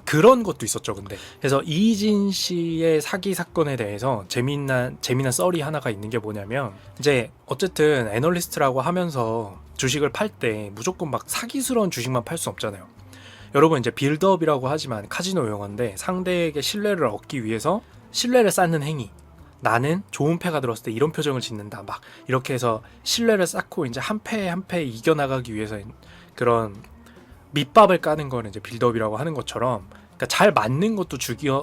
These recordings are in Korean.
그런 것도 있었죠, 근데. 그래서 이희진 씨의 사기 사건에 대해서 재미난 썰이 하나가 있는 게 뭐냐면, 이제 어쨌든 애널리스트라고 하면서 주식을 팔 때 무조건 막 사기스러운 주식만 팔 수 없잖아요. 여러분, 이제 빌드업이라고 하지만 카지노 용어인데, 상대에게 신뢰를 얻기 위해서 신뢰를 쌓는 행위. 나는 좋은 패가 들었을 때 이런 표정을 짓는다. 막 이렇게 해서 신뢰를 쌓고 이제 한 패 한 패 이겨나가기 위해서 그런 밑밥을 까는 거는 이제 빌드업이라고 하는 것처럼, 그러니까 잘 맞는 것도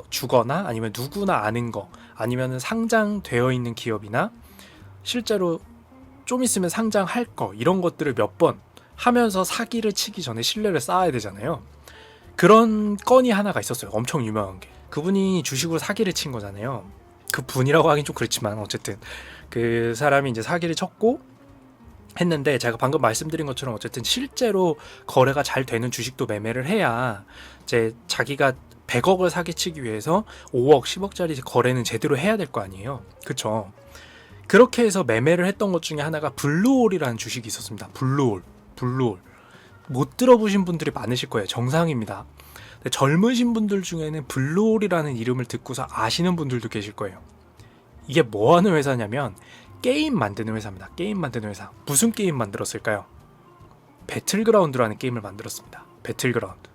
주거나 아니면 누구나 아는 거, 아니면 상장되어 있는 기업이나 실제로 좀 있으면 상장할 거, 이런 것들을 몇 번 하면서 사기를 치기 전에 신뢰를 쌓아야 되잖아요. 그런 건이 하나가 있었어요. 엄청 유명한 게. 그분이 주식으로 사기를 친 거잖아요. 그 분이라고 하긴 좀 그렇지만 어쨌든 그 사람이 이제 사기를 쳤고 했는데, 제가 방금 말씀드린 것처럼 어쨌든 실제로 거래가 잘 되는 주식도 매매를 해야 이제 자기가 100억을 사기치기 위해서 5억, 10억짜리 거래는 제대로 해야 될 거 아니에요. 그쵸? 그렇게 해서 매매를 했던 것 중에 하나가 블루홀이라는 주식이 있었습니다. 블루홀. 못 들어보신 분들이 많으실 거예요. 정상입니다. 근데 젊으신 분들 중에는 블루홀이라는 이름을 듣고서 아시는 분들도 계실 거예요. 이게 뭐 하는 회사냐면 게임 만드는 회사입니다. 게임 만드는 회사. 무슨 게임 만들었을까요? 배틀그라운드라는 게임을 만들었습니다. 배틀그라운드.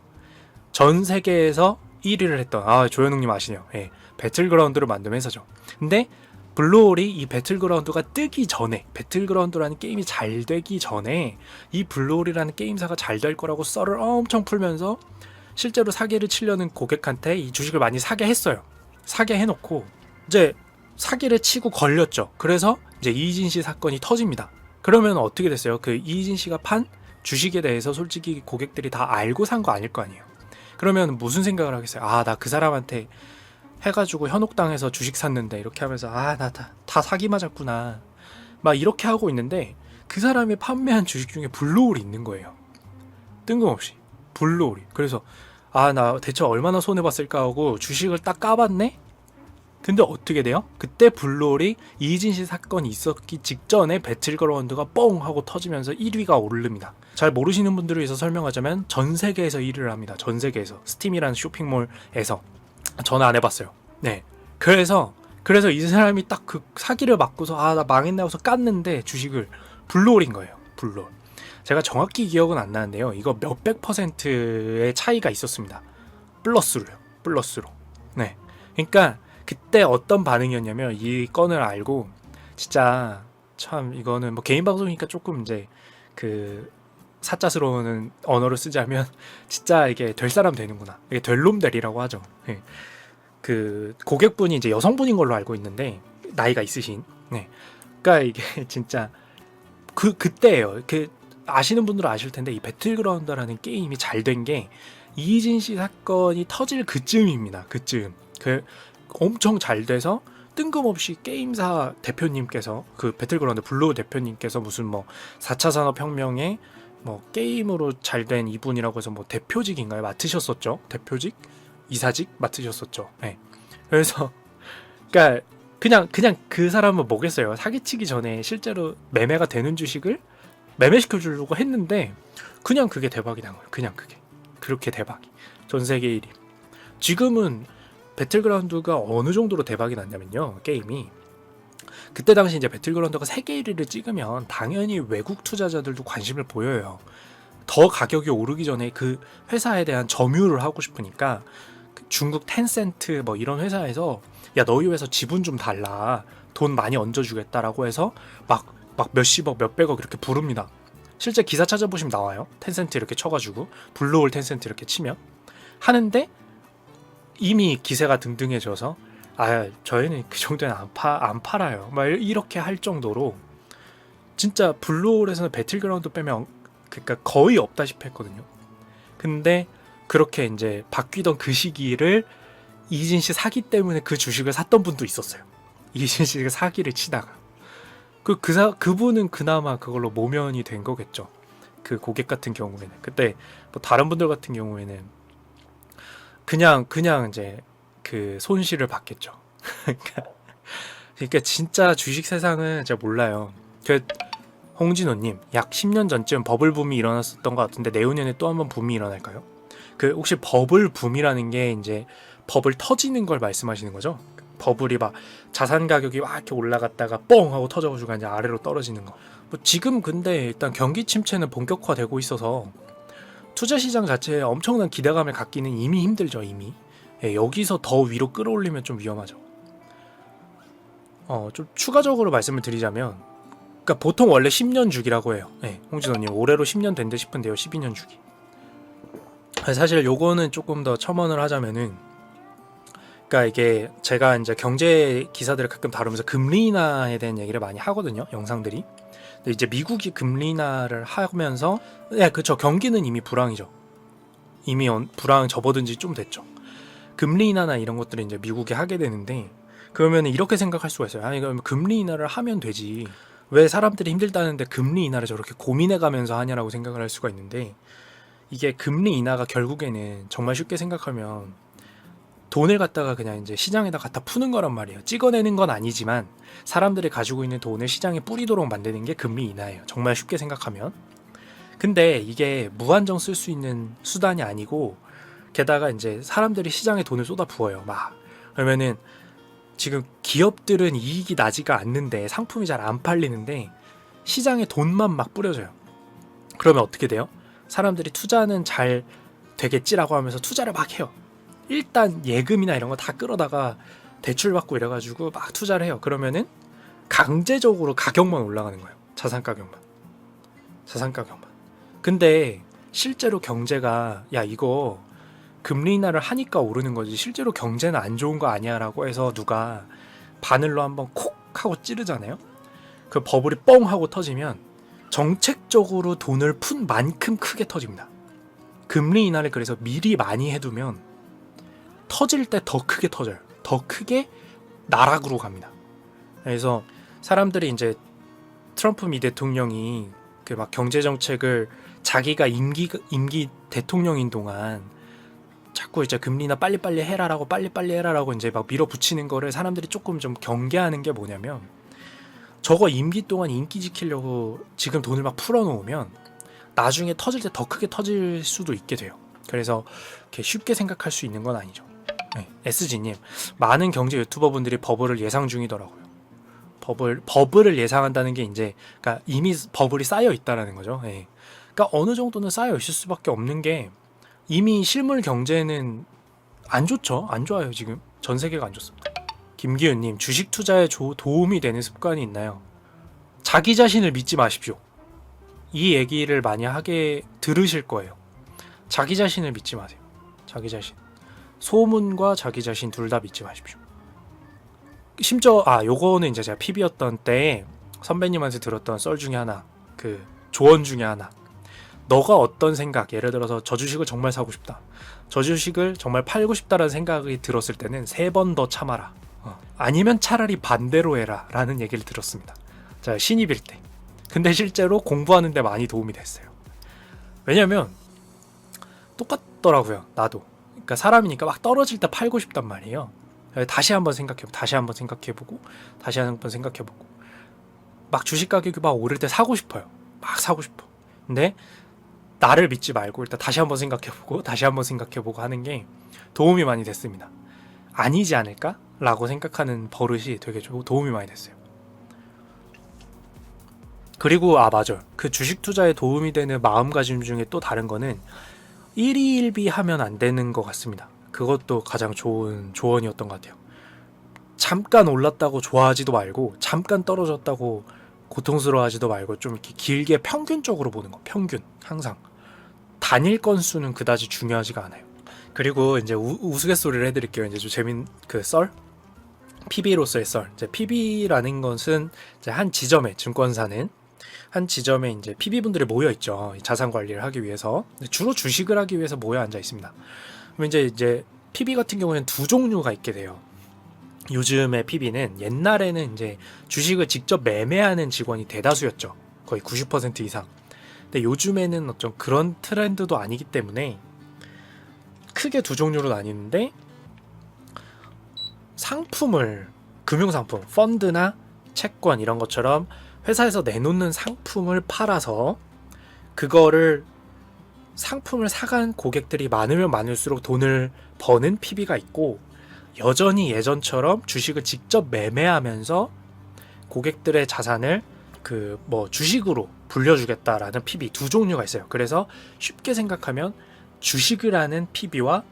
전 세계에서 1위를 했던, 조현웅님 아시네요. 예, 배틀그라운드를 만든 회사죠. 근데 블루홀이 이 배틀그라운드가 뜨기 전에, 배틀그라운드라는 게임이 잘 되기 전에 이 블루홀이라는 게임사가 잘 될 거라고 썰을 엄청 풀면서 실제로 사기를 치려는 고객한테 이 주식을 많이 사게 했어요. 사게 해놓고 이제 사기를 치고 걸렸죠. 그래서 이제 이희진 씨 사건이 터집니다. 그러면 어떻게 됐어요? 그 이희진 씨가 판 주식에 대해서 솔직히 고객들이 다 알고 산 거 아닐 거 아니에요. 그러면 무슨 생각을 하겠어요? 나 그 사람한테 해가지고 현혹당해서 주식 샀는데, 이렇게 하면서 나 다 사기 맞았구나, 막 이렇게 하고 있는데, 그 사람이 판매한 주식 중에 블루홀이 있는 거예요. 뜬금없이 블루홀이. 그래서 나 대체 얼마나 손해봤을까 하고 주식을 딱 까봤네? 근데 어떻게 돼요? 그때 블루홀이 이희진 씨 사건이 있었기 직전에 배틀그라운드가 뻥 하고 터지면서 1위가 오릅니다. 잘 모르시는 분들을 위해서 설명하자면 전 세계에서 1위를 합니다. 전 세계에서. 스팀이라는 쇼핑몰에서. 저는 안 해봤어요. 네. 그래서 이 사람이 딱 그 사기를 맞고서 나 망했네 하고서 깠는데 주식을, 블루홀인 거예요. 블루홀. 제가 정확히 기억은 안 나는데요. 이거 몇백 %의 차이가 있었습니다. 플러스로. 네. 그러니까 그때 어떤 반응이었냐면, 이 건을 알고 진짜 참 이거는 뭐 개인 방송이니까 조금 이제 그 사자스러운 언어를 쓰자면 진짜 이게 될 사람 되는구나, 이게 될 놈 되리라고 하죠. 네. 그 고객분이 이제 여성분인 걸로 알고 있는데, 나이가 있으신. 네. 그러니까 이게 진짜 그때예요. 아시는 분들은 아실 텐데, 이 배틀그라운드라는 게임이 잘 된 게 이희진 씨 사건이 터질 그쯤입니다. 그쯤. 엄청 잘 돼서 뜬금없이 게임사 대표님께서, 그 배틀그라운드 블루 대표님께서 무슨 뭐 4차 산업혁명에 뭐 게임으로 잘 된 이분이라고 해서 뭐 대표직인가요? 맡으셨었죠. 대표직? 이사직? 맡으셨었죠. 네. 그래서 그러니까 그냥 그 사람은 뭐겠어요. 사기치기 전에 실제로 매매가 되는 주식을 매매시켜 주려고 했는데, 그냥 그게 대박이 난 거예요. 그냥 그렇게 대박이. 전 세계 1위. 지금은 배틀그라운드가 어느 정도로 대박이 났냐면요, 게임이. 그때 당시 이제 배틀그라운드가 세계 1위를 찍으면 당연히 외국 투자자들도 관심을 보여요. 더 가격이 오르기 전에 그 회사에 대한 점유를 하고 싶으니까 중국 텐센트 뭐 이런 회사에서 야, 너희 회사 지분 좀 달라, 돈 많이 얹어주겠다라고 해서 막 몇십억 몇백억 이렇게 부릅니다. 실제 기사 찾아보시면 나와요. 텐센트 이렇게 쳐가지고 블루홀 텐센트 이렇게 치면 하는데, 이미 기세가 등등해져서 저희는 그 정도는 안 팔아요, 막 이렇게 할 정도로 진짜 블루홀에서는 배틀그라운드 빼면 그러니까 거의 없다시피 했거든요. 근데 그렇게 이제 바뀌던 그 시기를 이진 씨 사기 때문에 그 주식을 샀던 분도 있었어요. 이진 씨가 사기를 치다가 그분은 그나마 그걸로 모면이 된 거겠죠. 그 고객 같은 경우에는. 그때 뭐 다른 분들 같은 경우에는 그냥 이제 그 손실을 받겠죠. 그러니까 진짜 주식 세상은 제가 몰라요. 홍진호님, 약 10년 전쯤 버블 붐이 일어났었던 것 같은데 내후년에 또 한번 붐이 일어날까요? 그 혹시 버블 붐이라는 게 이제 버블 터지는 걸 말씀하시는 거죠? 버블이 막 자산 가격이 막 이렇게 올라갔다가 뻥 하고 터져가지고 이제 아래로 떨어지는 거. 뭐 지금 근데 일단 경기 침체는 본격화되고 있어서 투자 시장 자체에 엄청난 기대감을 갖기는 이미 힘들죠, 이미. 예, 여기서 더 위로 끌어올리면 좀 위험하죠. 좀 추가적으로 말씀을 드리자면, 그러니까 보통 원래 10년 주기라고 해요. 예, 홍진호님 올해로 10년 된대 싶은데요, 12년 주기. 사실 요거는 조금 더 첨언을 하자면은, 그러니까 이게 제가 이제 경제 기사들을 가끔 다루면서 금리 인하에 대한 얘기를 많이 하거든요, 영상들이. 근데 이제 미국이 금리 인하를 하면서, 네, 그쵸, 경기는 이미 불황이죠. 이미 불황 접어든 지 좀 됐죠. 금리 인하나 이런 것들을 이제 미국이 하게 되는데, 그러면 이렇게 생각할 수가 있어요. 아니, 그럼 금리 인하를 하면 되지. 왜 사람들이 힘들다는데 금리 인하를 저렇게 고민해 가면서 하냐라고 생각을 할 수가 있는데, 이게 금리 인하가 결국에는 정말 쉽게 생각하면 돈을 갖다가 그냥 이제 시장에다 갖다 푸는 거란 말이에요. 찍어내는 건 아니지만 사람들이 가지고 있는 돈을 시장에 뿌리도록 만드는 게 금리 인하예요. 정말 쉽게 생각하면. 근데 이게 무한정 쓸 수 있는 수단이 아니고, 게다가 이제 사람들이 시장에 돈을 쏟아 부어요. 막. 그러면은 지금 기업들은 이익이 나지가 않는데, 상품이 잘 안 팔리는데 시장에 돈만 막 뿌려져요. 그러면 어떻게 돼요? 사람들이 투자는 잘 되겠지라고 하면서 투자를 막 해요. 일단 예금이나 이런 거 다 끌어다가 대출 받고 이래가지고 막 투자를 해요. 그러면은 강제적으로 가격만 올라가는 거예요. 자산 가격만. 근데 실제로 경제가, 야, 이거 금리 인하를 하니까 오르는 거지 실제로 경제는 안 좋은 거 아니야 라고 해서 누가 바늘로 한번 콕 하고 찌르잖아요. 그 버블이 뻥 하고 터지면 정책적으로 돈을 푼 만큼 크게 터집니다. 금리 인하를 그래서 미리 많이 해두면 터질 때 더 크게 터져요. 더 크게 나락으로 갑니다. 그래서 사람들이 이제 트럼프 미 대통령이 그 막 경제 정책을 자기가 임기 대통령인 동안 자꾸 이제 금리나 빨리빨리 해라라고 이제 막 밀어붙이는 거를 사람들이 조금 좀 경계하는 게 뭐냐면, 저거 임기 동안 인기 지키려고 지금 돈을 막 풀어놓으면 나중에 터질 때 더 크게 터질 수도 있게 돼요. 그래서 이렇게 쉽게 생각할 수 있는 건 아니죠. 네, SG님, 많은 경제 유튜버분들이 버블을 예상 중이더라고요. 버블을 예상한다는 게 이제, 그러니까 이미 버블이 쌓여 있다라는 거죠. 네. 그러니까 어느 정도는 쌓여 있을 수밖에 없는 게, 이미 실물 경제는 안 좋죠. 안 좋아요. 지금 전 세계가 안 좋습니다. 김기훈님, 주식 투자에 도움이 되는 습관이 있나요? 자기 자신을 믿지 마십시오. 이 얘기를 많이 하게 들으실 거예요. 자기 자신을 믿지 마세요. 자기 자신. 소문과 자기 자신 둘 다 믿지 마십시오. 심지어 요거는 이제 제가 PB였던 때에 선배님한테 들었던 썰 중에 하나, 그 조언 중에 하나. 너가 어떤 생각, 예를 들어서 저 주식을 정말 사고 싶다, 저 주식을 정말 팔고 싶다라는 생각이 들었을 때는 3번 더 참아라. 아니면 차라리 반대로 해라 라는 얘기를 들었습니다. 자, 신입일 때. 근데 실제로 공부하는 데 많이 도움이 됐어요. 왜냐면 똑같더라고요. 나도. 그러니까 사람이니까 막 떨어질 때 팔고 싶단 말이에요. 다시 한번 생각해보고 막 주식 가격이 막 오를 때 사고 싶어요. 막 사고 싶어. 근데 나를 믿지 말고 일단 다시 한번 생각해보고 하는 게 도움이 많이 됐습니다. 아니지 않을까? 라고 생각하는 버릇이 되게 도움이 많이 됐어요. 그리고 맞아요. 그 주식 투자에 도움이 되는 마음가짐 중에 또 다른 거는 일희일비 하면 안 되는 것 같습니다. 그것도 가장 좋은 조언이었던 것 같아요. 잠깐 올랐다고 좋아하지도 말고, 잠깐 떨어졌다고 고통스러워하지도 말고, 좀 이렇게 길게 평균적으로 보는 거. 평균. 항상 단일 건수는 그다지 중요하지가 않아요. 그리고 이제 우스갯소리를 해드릴게요. 이제 좀 재밌는 그 썰, PB로서의 썰. 이제 PB라는 것은 이제 한 지점에, 증권사는 한 지점에 이제 PB분들이 모여 있죠. 자산 관리를 하기 위해서. 주로 주식을 하기 위해서 모여 앉아 있습니다. 그럼 이제 PB 같은 경우에는 두 종류가 있게 돼요. 요즘의 PB는, 옛날에는 이제 주식을 직접 매매하는 직원이 대다수였죠. 거의 90% 이상. 근데 요즘에는 어떤 그런 트렌드도 아니기 때문에 크게 두 종류로 나뉘는데, 상품을, 금융상품, 펀드나 채권 이런 것처럼 회사에서 내놓는 상품을 팔아서 그거를 상품을 사간 고객들이 많으면 많을수록 돈을 버는 PB가 있고, 여전히 예전처럼 주식을 직접 매매하면서 고객들의 자산을 주식으로 불려주겠다라는 PB 두 종류가 있어요. 그래서 쉽게 생각하면 주식을 하는 PB와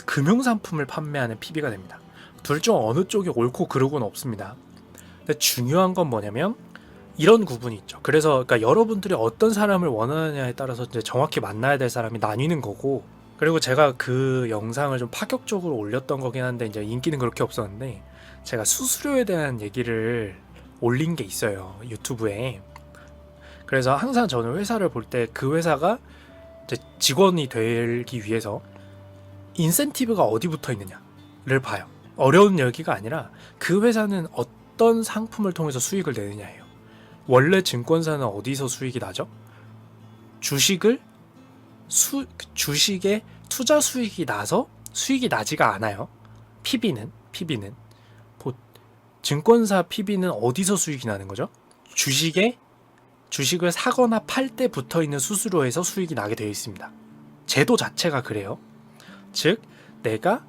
금융상품을 판매하는 PB가 됩니다. 둘 중 어느 쪽이 옳고 그르고는 없습니다. 근데 중요한 건 뭐냐면 이런 구분이 있죠. 그래서 그러니까 여러분들이 어떤 사람을 원하느냐에 따라서 이제 정확히 만나야 될 사람이 나뉘는 거고, 그리고 제가 그 영상을 좀 파격적으로 올렸던 거긴 한데 이제 인기는 그렇게 없었는데, 제가 수수료에 대한 얘기를 올린 게 있어요, 유튜브에. 그래서 항상 저는 회사를 볼 때 그 회사가 이제 직원이 되기 위해서 인센티브가 어디 붙어 있느냐를 봐요. 어려운 얘기가 아니라 그 회사는 어떤 상품을 통해서 수익을 내느냐예요. 원래 증권사는 어디서 수익이 나죠? 주식에 투자 수익이 나서 수익이 나지가 않아요. PB는 증권사 PB는 어디서 수익이 나는 거죠? 주식을 사거나 팔 때 붙어 있는 수수료에서 수익이 나게 되어 있습니다. 제도 자체가 그래요. 즉, 내가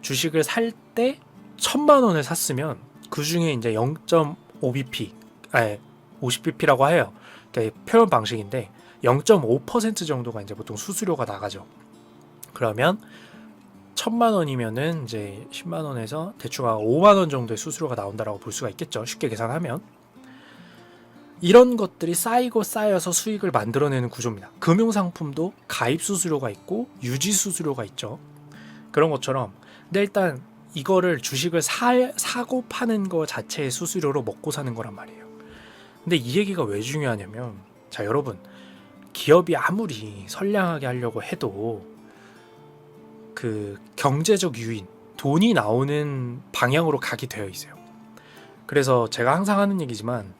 주식을 살 때 1,000만 원을 샀으면 그 중에 이제 0.5bp, 50bp라고 해요. 그러니까 표현 방식인데 0.5% 정도가 이제 보통 수수료가 나가죠. 그러면 1,000만 원이면은 이제 10만 원에서 대충 5만 원 정도의 수수료가 나온다라고 볼 수가 있겠죠. 쉽게 계산하면. 이런 것들이 쌓이고 쌓여서 수익을 만들어내는 구조입니다. 금융상품도 가입 수수료가 있고 유지 수수료가 있죠. 그런 것처럼, 근데 일단 이거를 주식을 사고 파는 거 자체의 수수료로 먹고 사는 거란 말이에요. 근데 이 얘기가 왜 중요하냐면, 자 여러분, 기업이 아무리 선량하게 하려고 해도 그 경제적 유인, 돈이 나오는 방향으로 가게 되어 있어요. 그래서 제가 항상 하는 얘기지만,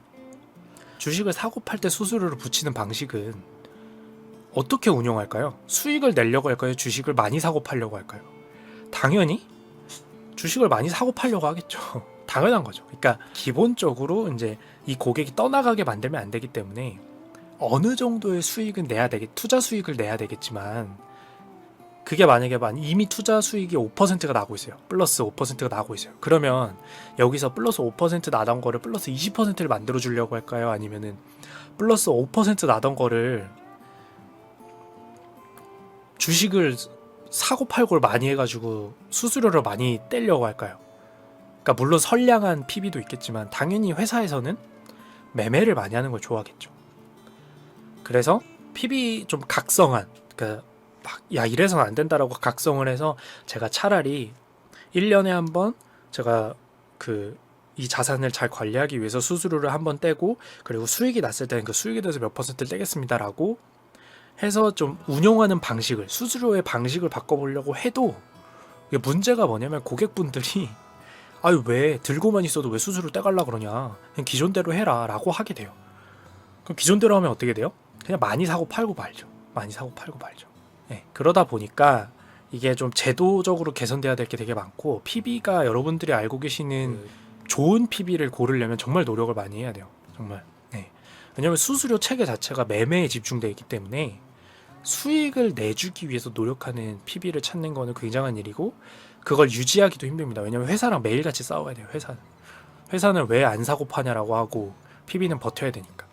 주식을 사고 팔 때 수수료를 붙이는 방식은 어떻게 운영할까요? 수익을 내려고 할까요? 주식을 많이 사고 팔려고 할까요? 당연히 주식을 많이 사고 팔려고 하겠죠. 당연한 거죠. 그러니까 기본적으로 이제 이 고객이 떠나가게 만들면 안 되기 때문에 어느 정도의 수익은 투자 수익을 내야 되겠지만, 그게 만약에 이미 투자 수익이 5%가 나고 있어요. 플러스 5%가 나고 있어요. 그러면 여기서 플러스 5% 나던 거를 플러스 20%를 만들어 주려고 할까요? 아니면은 플러스 5% 나던 거를 주식을 사고 팔고를 많이 해가지고 수수료를 많이 떼려고 할까요? 그러니까 물론 선량한 PB도 있겠지만 당연히 회사에서는 매매를 많이 하는 걸 좋아하겠죠. 그래서 PB 좀 각성한, 그러니까 야 이래서는 안 된다라고 각성을 해서 제가 차라리 1년에 한 번 제가 이 자산을 잘 관리하기 위해서 수수료를 한번 떼고, 그리고 수익이 났을 때는 그 수익에 대해서 몇 퍼센트를 떼겠습니다라고 해서 좀 운용하는 방식을, 수수료의 방식을 바꿔보려고 해도, 이게 문제가 뭐냐면 고객분들이 아유 왜 들고만 있어도 왜 수수료 떼갈라 그러냐, 그냥 기존대로 해라 라고 하게 돼요. 그럼 기존대로 하면 어떻게 돼요? 그냥 많이 사고 팔고 말죠. 네, 그러다 보니까 이게 좀 제도적으로 개선돼야 될 게 되게 많고, PB가 여러분들이 알고 계시는 좋은 PB를 고르려면 정말 노력을 많이 해야 돼요. 정말. 네. 왜냐면 수수료 체계 자체가 매매에 집중되어 있기 때문에 수익을 내주기 위해서 노력하는 PB를 찾는 거는 굉장한 일이고, 그걸 유지하기도 힘듭니다. 왜냐면 회사랑 매일같이 싸워야 돼요. 회사는 왜 안 사고 파냐라고 하고 PB는 버텨야 되니까.